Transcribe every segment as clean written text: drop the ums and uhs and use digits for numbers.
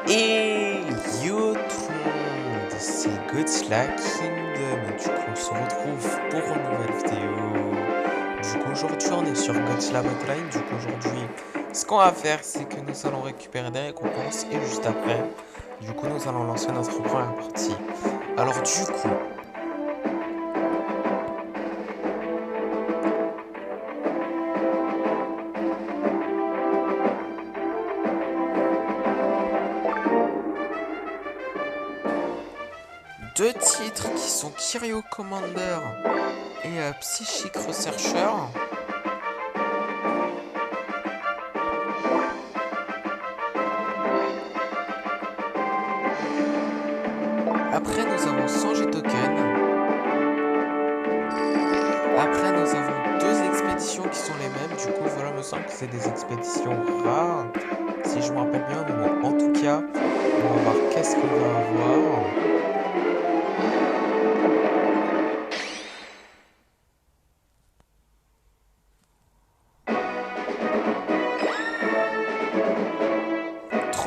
Et yo tout le monde, c'est Godzilla Kingdom et du coup on se retrouve pour une nouvelle vidéo. Du coup aujourd'hui on est sur Godzilla Hotline. Du coup aujourd'hui ce qu'on va faire c'est que nous allons récupérer des récompenses et juste après du coup nous allons lancer notre première partie. Alors du coup deux titres qui sont Kiryu Commander et Psychic Researcher. Après nous avons Sanji Token. Après nous avons deux expéditions qui sont les mêmes. Du coup voilà, me semble que c'est des expéditions rares, si je me rappelle bien. Mais bon, en tout cas, on va voir qu'est-ce qu'on va avoir.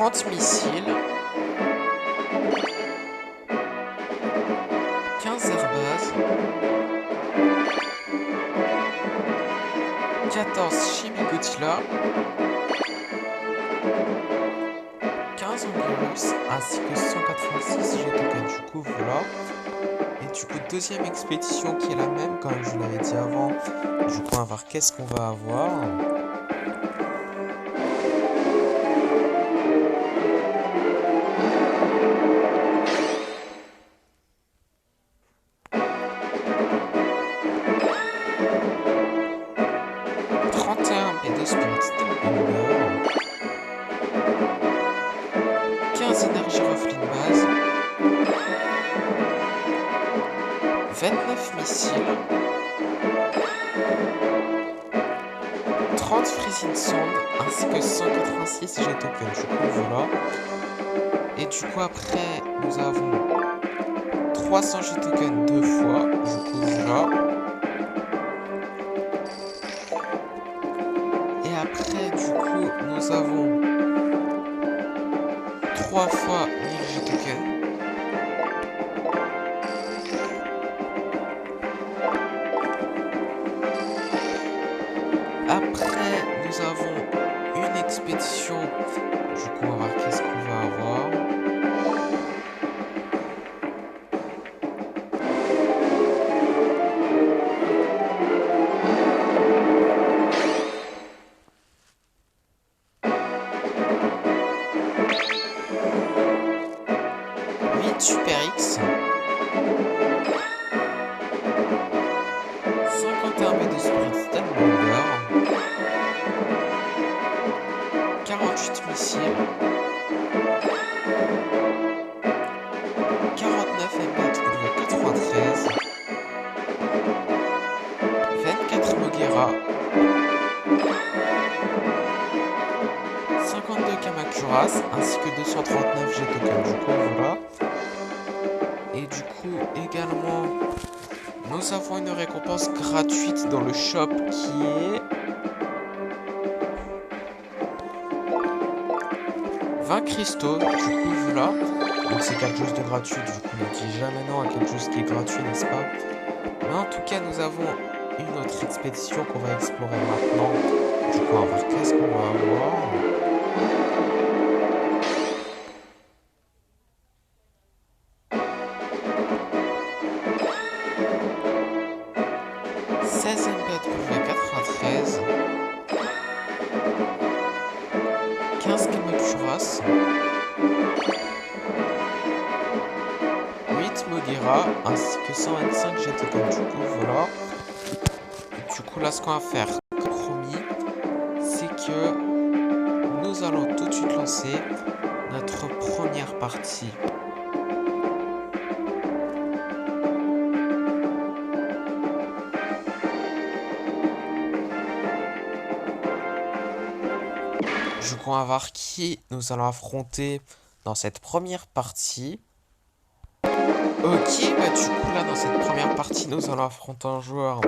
« 30 missiles, 15 airbases, 14 Chibi Godzilla, 15 Anguirus, ainsi que 186 G-Token. Du coup, voilà. Et du coup, deuxième expédition qui est la même, comme je l'avais dit avant. Du coup, on va voir qu'est-ce qu'on va avoir. B2 Spirit Stillbender, 15 énergies reflets de base, 29 missiles, 30 freezing sondes, ainsi que 186 G-Token. Du coup, voilà. Et du coup, après, nous avons 300 G-Token deux fois. Du coup, voilà. Et après, du coup, nous avons 3 fois 1000 G-Token. Après, nous avons une expédition. Du coup, on va voir qu'est-ce qu'on va avoir. Super X, 51 B de Spirit Stillbender, 48 missiles, 49 MBW93, 24 Mogera, 52 Kamacuras, ainsi que 239 G-Token. Du coup, voilà. Et du coup, également, nous avons une récompense gratuite dans le shop qui est 20 cristaux. Du coup, voilà. Donc c'est quelque chose de gratuit. Du coup, on ne dit jamais non à quelque chose qui est gratuit, n'est-ce pas? Mais en tout cas, nous avons une autre expédition qu'on va explorer maintenant. Du coup, on va voir qu'est-ce qu'on va avoir. MBW93, 15 Kamacuras, 8 Mogera, ainsi que 125 G-Token. Du coup, voilà. Et du coup, là, ce qu'on va faire, comme promis, c'est que nous allons tout de suite lancer notre première partie. Du coup, on va voir qui nous allons affronter dans cette première partie. Ok, bah du coup, là, dans cette première partie, nous allons affronter un joueur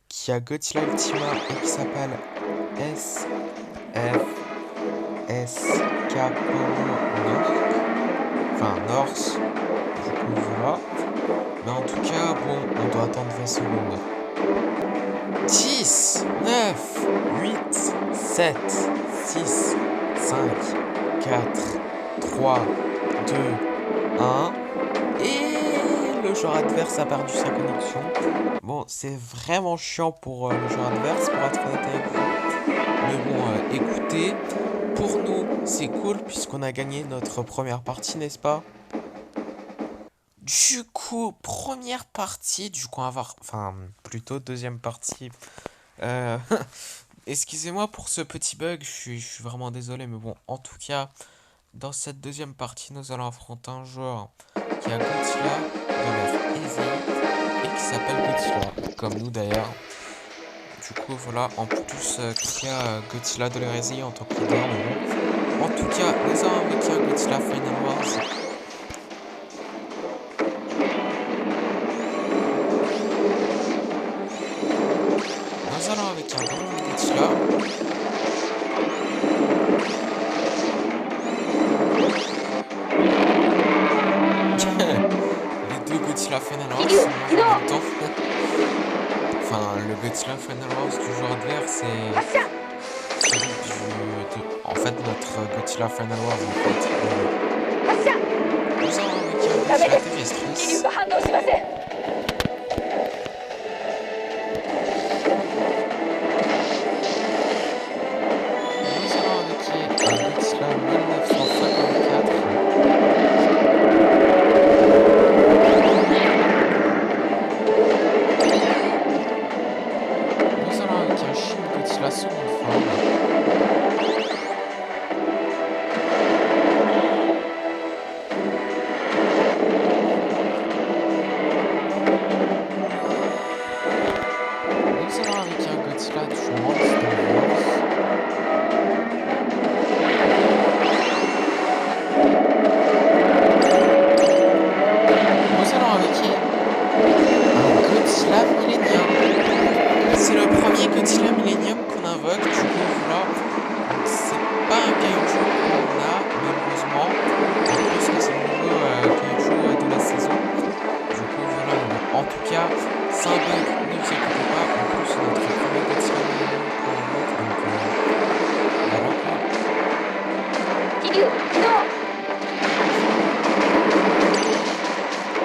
qui a Godzilla Ultima et qui s'appelle SF North. Enfin, North. Du coup, voilà. Mais en tout cas, bon, on doit attendre 20 secondes. 10, 9, 8, 7, 6, 5, 4, 3, 2, 1. Et le joueur adverse a perdu sa connexion. Bon, c'est vraiment chiant pour le joueur adverse, pour être honnête avec vous. Mais bon, écoutez, pour nous, c'est cool puisqu'on a gagné notre première partie, n'est-ce pas? Du coup, première partie, du coup, on va voir, enfin, plutôt deuxième partie. Euh, Excusez-moi pour ce petit bug, je suis vraiment désolé, mais bon, en tout cas, dans cette deuxième partie, nous allons affronter un joueur qui a Godzilla de l'air easy et qui s'appelle Godzilla, comme nous d'ailleurs. Du coup, voilà, en plus, qui a Godzilla de l'air easy en tant que leader, mais bon. En tout cas, nous avons avec un Godzilla Final Wars. Nous allons avec un grand Godzilla. Les deux Godzilla Final Wars sont morts en même temps. Enfin, le Godzilla Final Wars du joueur adverse c'est celui en fait, notre Godzilla Final Wars en fait. Nous avons avec un Godzilla Terrestris. Nous allons avec un Godzilla 1954. Nous allons avec un Shin Godzilla seconde forme. Nous allons avec un Godzilla du genre Star Wars. Nous allons avec un Godzilla Millennium. C'est le premier Godzilla Millennium qu'on invoque, du coup voilà. Donc c'est pas un kaiju qu'on a malheureusement. En plus que c'est le nouveau kaiju de la saison. Du coup voilà, mais en tout cas, c'est un bug, ne vous inquiétez pas. En plus c'est notre premier Godzilla Millennium qu'on invoque, donc voilà quoi.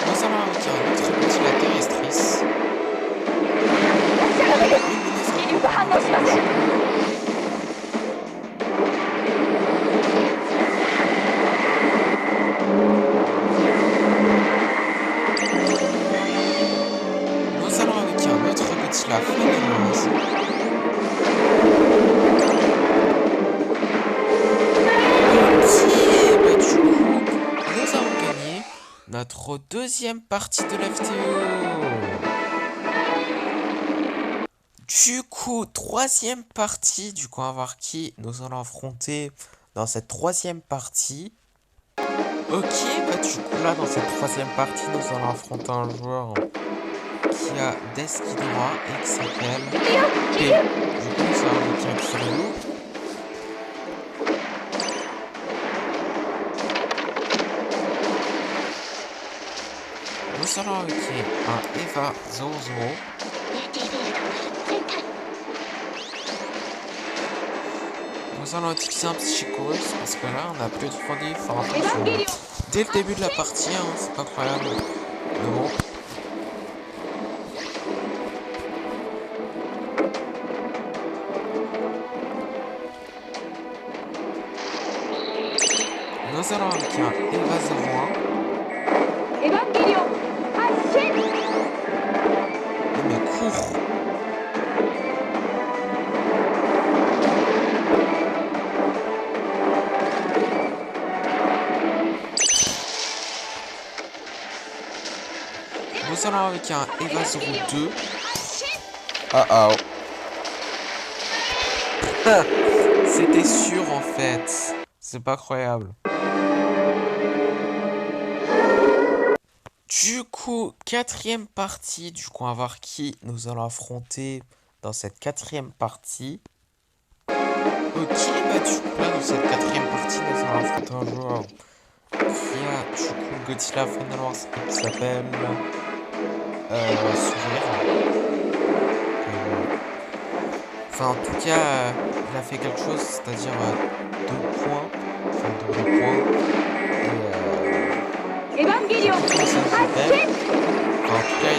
Nous allons avec un autre Godzilla Terrestris. Nous allons avec un autre Godzilla Final. Ok, bah du coup, nous avons gagné notre deuxième partie de la vidéo. Du coup, troisième partie, du coup, on va voir qui nous allons affronter dans cette troisième partie. Ok, bah du coup, là, dans cette troisième partie, nous allons affronter un joueur qui a Deski droit et qui s'appelle P. Du coup, nous allons avec un Kiryu. Nous allons avec un Eva Zozo. Nous allons utiliser un Psychorus parce que là on a plus de fournis, faut faire attention. Dès le début de la partie, hein, c'est pas incroyable. Mais bon. Nous allons avec un Eva 01. Mais cours! Nous allons avec un Eva 02. Ah oh. C'était sûr en fait. C'est pas croyable. Du coup, quatrième partie. Du coup, on va voir qui nous allons affronter dans cette quatrième partie. Ok, bah du coup là dans cette quatrième partie, nous allons affronter un joueur qui a du coup Godzilla Final Wars qui s'appelle Sourire. Enfin, en tout cas, il a fait quelque chose, c'est-à-dire 2 points. Enfin, de 2 points. Et Evangelion. comment ça s'appelle. Enfin, en tout cas,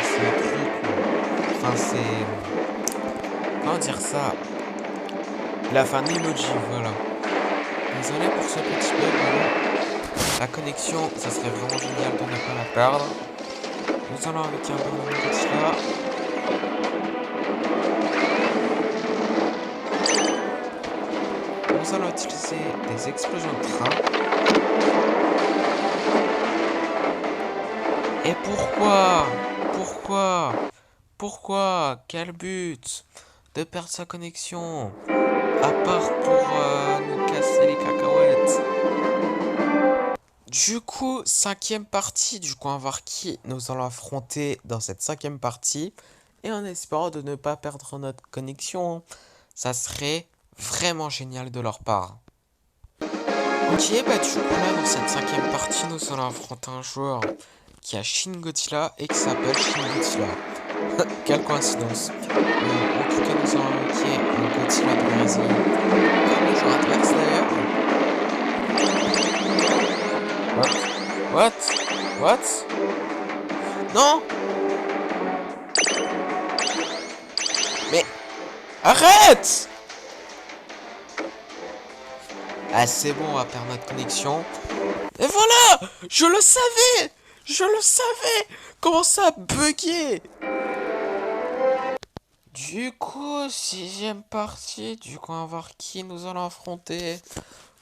c'est un truc. Enfin, c'est. Comment dire ça? Il a fait un emoji, voilà. Désolé pour ce petit bug, mais la connexion, ça serait vraiment génial de ne pas la perdre. Nous allons avec un bon Godzilla. Nous allons utiliser des explosions de train. Et pourquoi quel but de perdre sa connexion? À part pour nous casser les cacahuètes. Du coup, cinquième partie, du coup on va voir qui nous allons affronter dans cette cinquième partie. Et en espérant de ne pas perdre notre connexion. Ça serait vraiment génial de leur part. Ok, bah du coup là dans cette cinquième partie, nous allons affronter un joueur qui a Shin Godzilla et qui s'appelle Shin Godzilla. Quelle coïncidence. En tout cas, nous allons invoquer un Godzilla de Brésil. Comme le joueur adverse d'ailleurs. What? Non! Mais arrête! Ah c'est bon, on va perdre notre connexion. Et voilà! Je le savais! Comment ça a bugué? Du coup, sixième partie. Du coup, on va voir qui nous allons affronter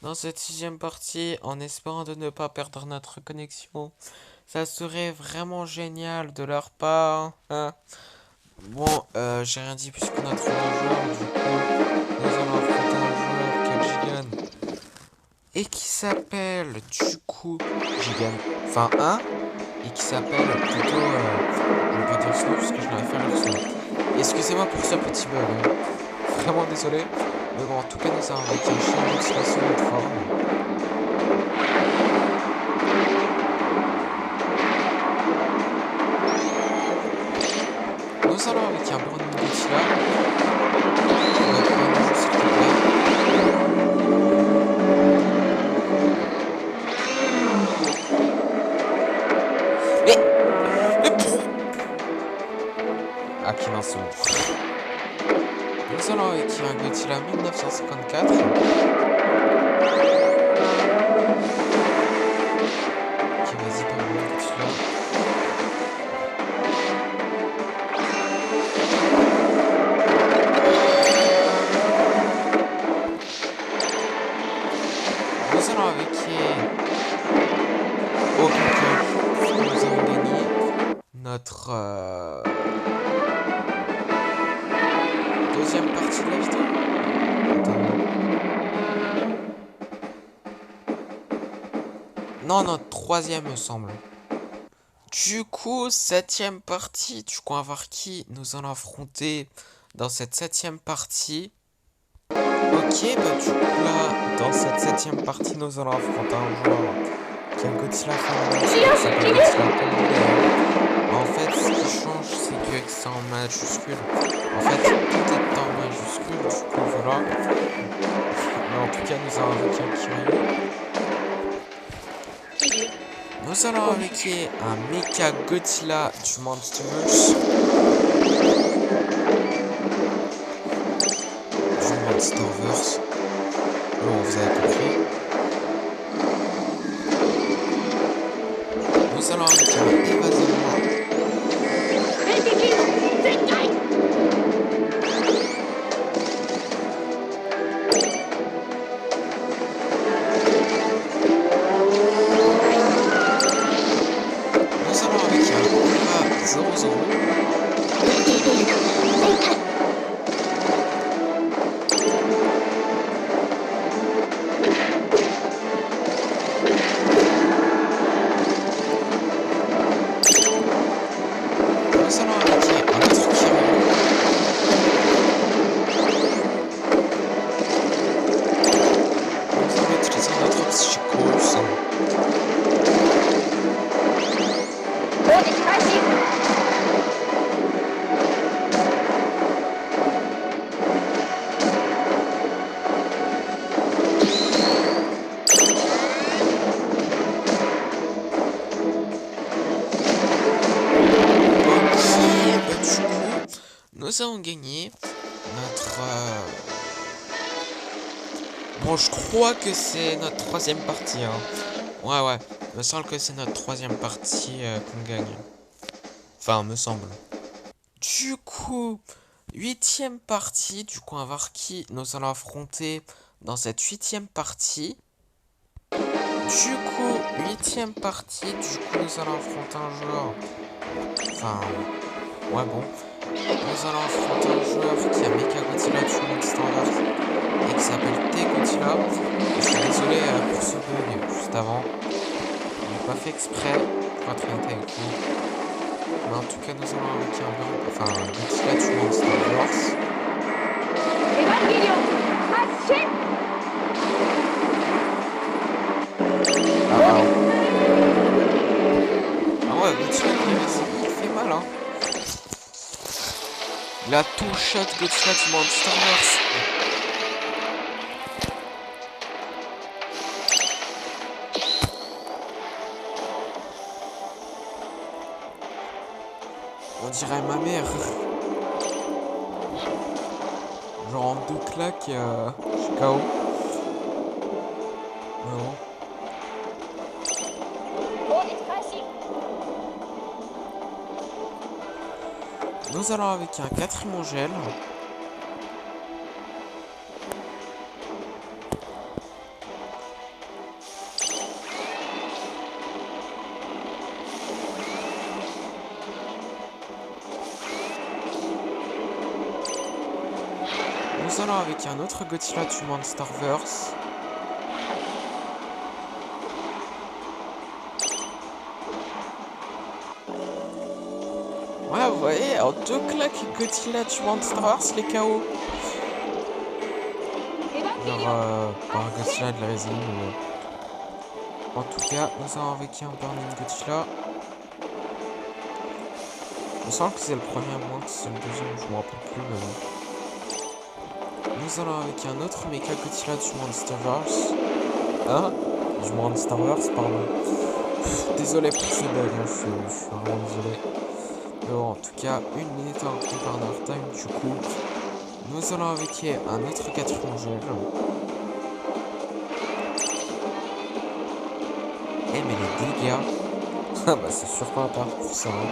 dans cette sixième partie en espérant de ne pas perdre notre connexion. Ça serait vraiment génial de leur part. Hein. Bon, j'ai rien dit puisque notre joueur, du coup, nous allons affronter un joueur qui est Gigan. Et qui s'appelle, du coup, Gigan. Enfin, et qui s'appelle plutôt, je vais pas dire Snow parce que je n'arrive pas à lire Snow. Excusez-moi pour ce petit bug, hein. Vraiment désolé. Mais bon, en tout cas, nous avons avec un chien d'expression de forme. Nous allons avec un bon Godzilla. S'il te plaît. Ah, qui n'en sont. Nous allons avec un Godzilla 1954. Qui vas-y par le Godzilla. Nous allons avec aucun cas. Nous avons gagné notre deuxième partie de la vidéo. Non, notre troisième me semble. Du coup, septième partie. Du coup, on va voir qui nous allons affronter dans cette septième partie. Ok, bah du coup là, dans cette septième partie, nous allons affronter un joueur qui a Godzilla en fait, ce qui change, c'est que c'est en majuscule. En fait, tout est en majuscule, du coup, voilà. Mais en tout cas, nous allons avec un Kiryu. Nous allons avec un Mecha Godzilla du Monsterverse. Du Monsterverse. Bon, vous avez compris. Nous allons avec un Evazama. Nous allons avec un Ura 00. nous avons gagné notre... Bon, je crois que c'est notre troisième partie. Hein. Ouais, il me semble que c'est notre troisième partie qu'on gagne. Enfin, me semble. Du coup, huitième partie. Du coup, on va voir qui nous allons affronter dans cette huitième partie. Du coup, huitième partie. Du coup, nous allons affronter un joueur. Enfin, ouais, bon. Nous allons affronter un joueur qui a Mecha Godzilla du Monsterverse et qui s'appelle T-Godzilla. Je suis désolé pour ce bug juste avant. Je n'ai pas fait exprès pour être honnête avec vous. Mais en tout cas, nous allons avec un Godzilla du Monsterverse. Ah ouais, Godzilla il fait mal hein. La two-shot Godzilla du Monsterverse. On dirait ma mère. Genre en deux claques, je suis KO. Non. Nous allons avec un quatrième gel. Nous allons avec un autre Godzilla du Monsterverse. Ouais, vous voyez, en deux claques, Godzilla du Monsterverse, les KO. Genre, par Godzilla de la résine. En tout cas, nous allons avec un Burning Godzilla. Il me semble que c'est le premier, à moins que c'est le deuxième, je me rappelle plus. Mais bon. Nous allons avec un autre Mecha Godzilla du Monsterverse. Hein? Du Monsterverse, pardon. Désolé pour ce bug, hein, je suis vraiment désolé. Bon, en tout cas, 1 minute en partner time, du coup. Nous allons avec un autre 4 gel. Eh, mais les dégâts. Ah, bah, c'est sûr qu'on va pas pour ça. Hein.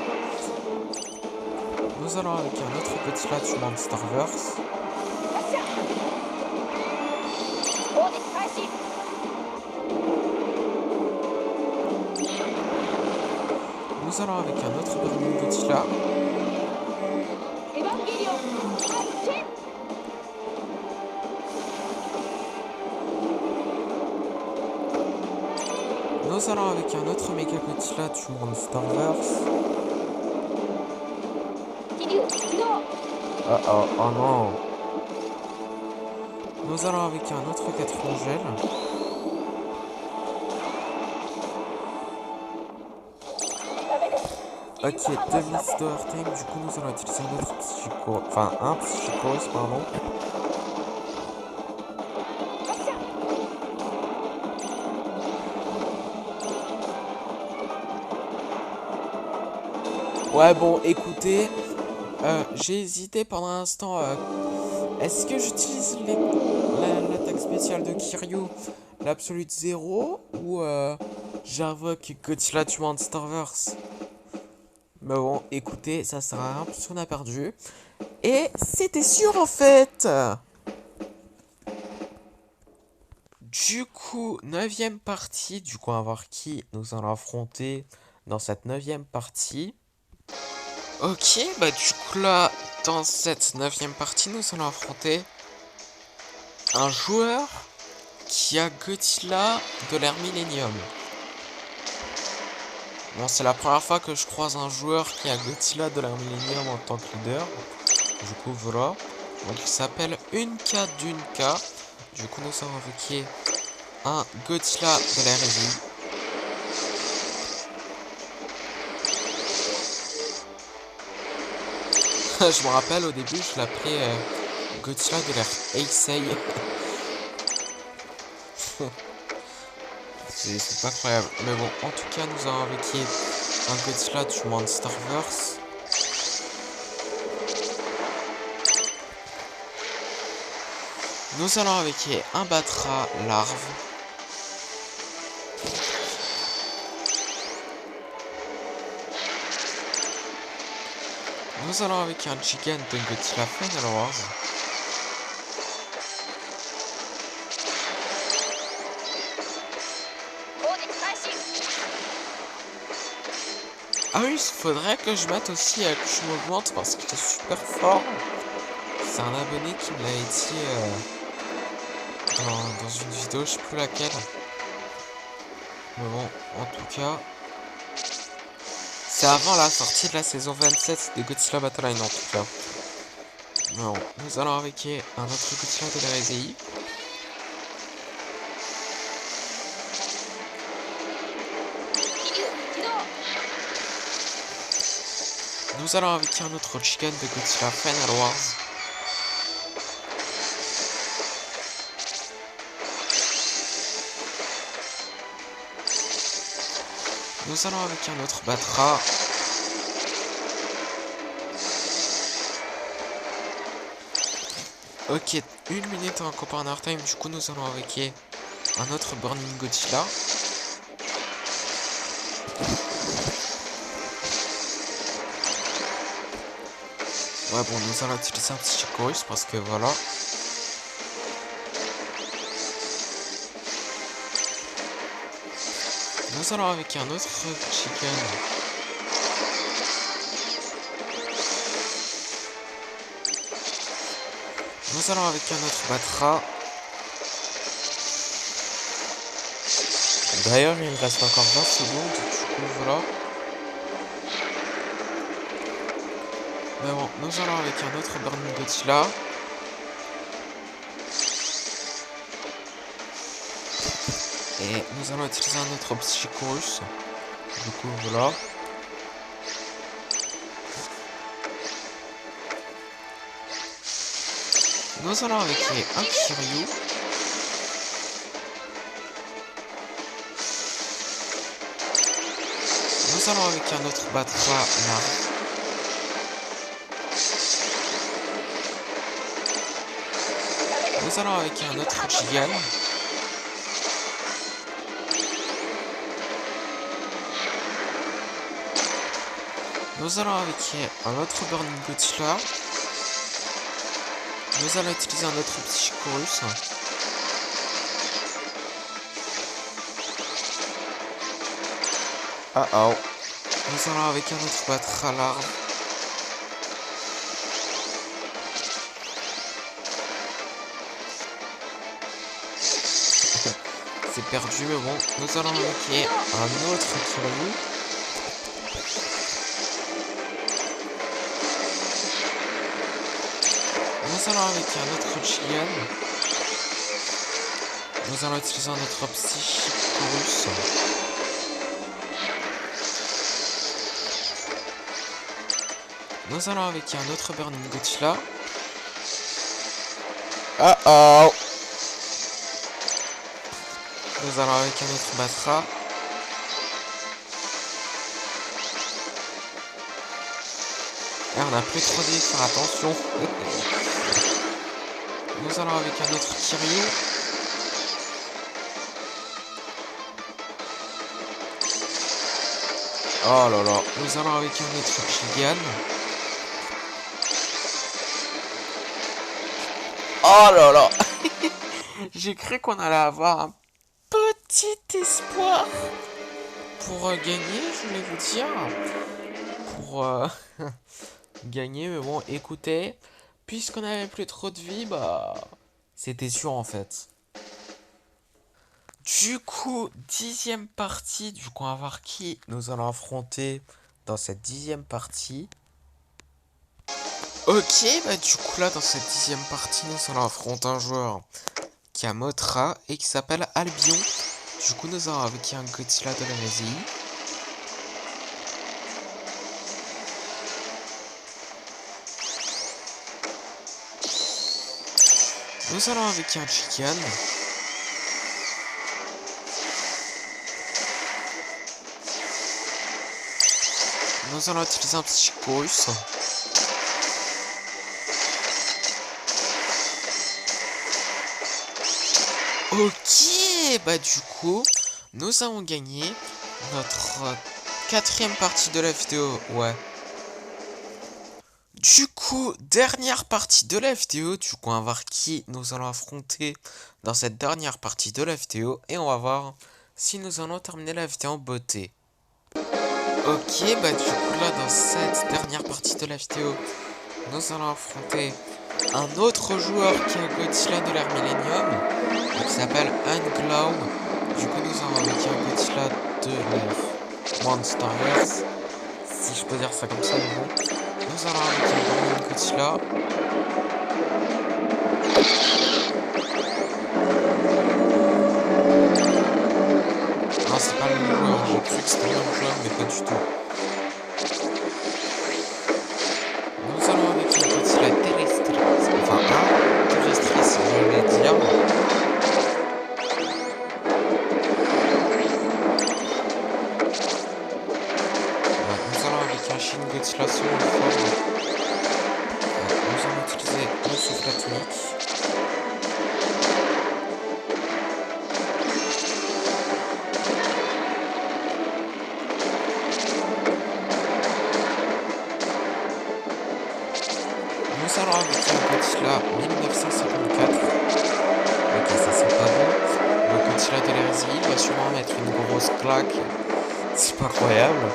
Nous allons avec un autre Godzilla du Monsterverse. Nous allons avec un autre Burning Godzilla. Nous allons avec un autre Mecha Godzilla du Monsterverse. Oh non. Nous allons avec un autre 4 gel. Ok, 2 minutes d'overtime, du coup nous allons utiliser un autre psycho... Enfin, un psychose, pardon. Ouais, bon, écoutez, j'ai hésité pendant un instant. Est-ce que j'utilise l'attaque spéciale de Kiryu, l'Absolute 0, ou j'invoque Godzilla du Monsterverse? Mais bon, écoutez, ça sert à rien puisqu'on a perdu. Et c'était sûr en fait. Du coup, 9ème partie. Du coup, on va voir qui nous allons affronter dans cette 9ème partie. Ok, bah du coup là, dans cette 9ème partie, nous allons affronter un joueur qui a Godzilla de l'ère Millennium. Bon, c'est la première fois que je croise un joueur qui a Godzilla de l'ère Millennium en tant que leader. Du coup, voilà. Donc, il s'appelle Unka Dunka. Du coup, nous avons invoqué un Godzilla de l'ère Eevee. Je me rappelle, au début, je l'appelais Godzilla de l'ère Heisei. C'est pas incroyable. Mais bon, en tout cas, nous avons invoqué un Godzilla du Monsterverse. Nous allons avec un Batra larve. Nous allons avec un Gigant de Godzilla Final Wars. Ah oui, il faudrait que je mette aussi que je m'augmente parce que c'est super fort. C'est un abonné qui me l'a dit dans une vidéo, je sais plus laquelle. Mais bon, en tout cas, c'est avant la sortie de la saison 27 de Godzilla Battle Line en tout cas. Mais bon, nous allons avec un autre Godzilla de la RSI. Nous allons avec un autre Chicken de Godzilla Final Wars. Nous allons avec un autre Batra. Ok, 1 minute en Corner Time, du coup nous allons avec un autre Burning Godzilla. Ouais bon, nous allons utiliser un petit chorus parce que voilà. Nous allons avec un autre chicken. Nous allons avec un autre Batra. D'ailleurs, il reste encore 20 secondes, du coup voilà. Mais bon, nous allons avec un autre Burning Godzilla. Et nous allons utiliser un autre Psychorus. Du coup voilà. Nous allons avec un Kiryu. Nous allons avec un autre Batra là. Nous allons avec un autre Gigan. Nous allons avec un autre Burning Godzilla. Nous allons utiliser un autre Psychorus. Ah oh. Nous allons avec un autre Batra larve. C'est perdu mais bon. Nous allons avec un autre Kiryu. Nous allons avec un autre Chigan. Nous allons utiliser un autre Psychorus. Nous allons avec un autre Burning Godzilla. Ah oh. Nous allons avec un autre Batra. Et on n'a plus trop dit, faire attention. Nous allons avec un autre Kiryu. Oh là là. Nous allons avec un autre Gigan. Oh là là. J'ai cru qu'on allait avoir un petit espoir pour gagner, je voulais vous dire. Pour gagner, mais bon, écoutez, puisqu'on n'avait plus trop de vie, bah, c'était sûr en fait. Du coup, 10e partie, du coup, on va voir qui nous allons affronter dans cette 10e partie. Ok, bah du coup là, dans cette 10e partie, nous allons affronter un joueur qui a Mothra et qui s'appelle Albion. Du coup, nous allons avec un Godzilla de la RSI. Nous allons avec un Chicken. Nous allons utiliser un Psychorus. Ok, bah du coup, nous avons gagné notre quatrième partie de la vidéo, ouais. Du coup, dernière partie de la vidéo, du coup on va voir qui nous allons affronter dans cette dernière partie de la vidéo et on va voir si nous allons terminer la vidéo en beauté. Ok, bah du coup là dans cette dernière partie de la vidéo, nous allons affronter un autre joueur qui est Godzilla de l'ère Millennium, qui s'appelle Unglow. Du coup nous avons avec un Godzilla de l'ère Monsterverse, si je peux dire ça comme ça, mais bon. Nous allons avec un Godzilla. Non, c'est pas le même joueur, j'ai cru que c'était le même joueur, mais pas du tout. Nous allons avec un Godzilla terrestre. Enfin, un terrestrice, je vais dire. Ouais, nous allons avec un Shin Godzilla second forme. Nous allons utiliser le souffle atomique. Nous allons avec un Godzilla 1954. Ok, ça sent pas bon. Le Godzilla de l'hérésie, il va sûrement mettre une grosse claque. C'est pas croyable.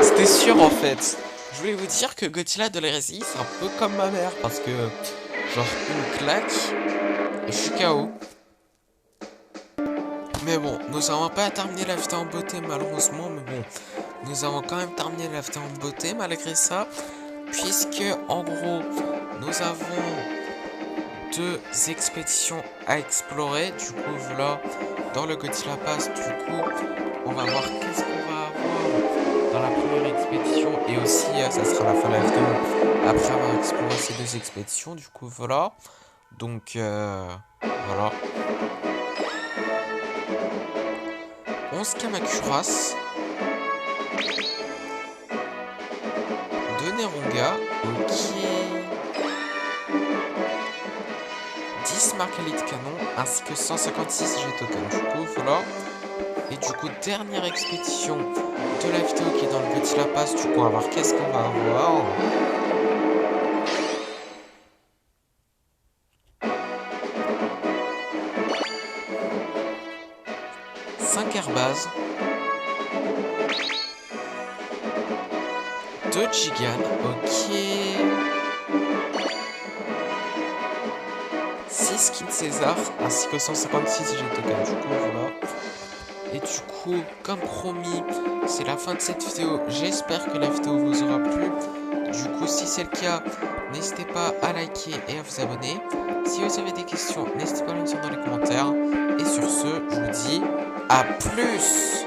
C'était sûr en fait. Je voulais vous dire que Godzilla de l'hérésie, c'est un peu comme ma mère. Parce que, genre, une claque, et je suis KO. Mais bon, nous avons pas terminé la vidéo en beauté malheureusement. Mais bon, nous avons quand même terminé la vidéo en beauté malgré ça. Puisque, en gros, nous avons 2 expéditions à explorer. Du coup, voilà, dans le Godzilla Pass, du coup, on va voir qu'est-ce qu'on va avoir dans la première expédition. Et aussi, ça sera la fin de la vidéo après avoir exploré ces 2 expéditions. Du coup, voilà. Donc, voilà. 11 Kamacuras. 2 Neronga. Ok. 10 marques canon ainsi que 156 jet tokens. Du coup, voilà. Et du coup, dernière expédition de la vidéo qui est dans le Godzilla Pass. Du coup, on va voir qu'est-ce qu'on va avoir. 5 airbases. 2 Gigan. Ok. 6 skins César ainsi que 156 jet tokens. Du coup, voilà. Et du coup, comme promis, c'est la fin de cette vidéo. J'espère que la vidéo vous aura plu. Du coup, si c'est le cas, n'hésitez pas à liker et à vous abonner. Si vous avez des questions, n'hésitez pas à les dire dans les commentaires. Et sur ce, je vous dis à plus!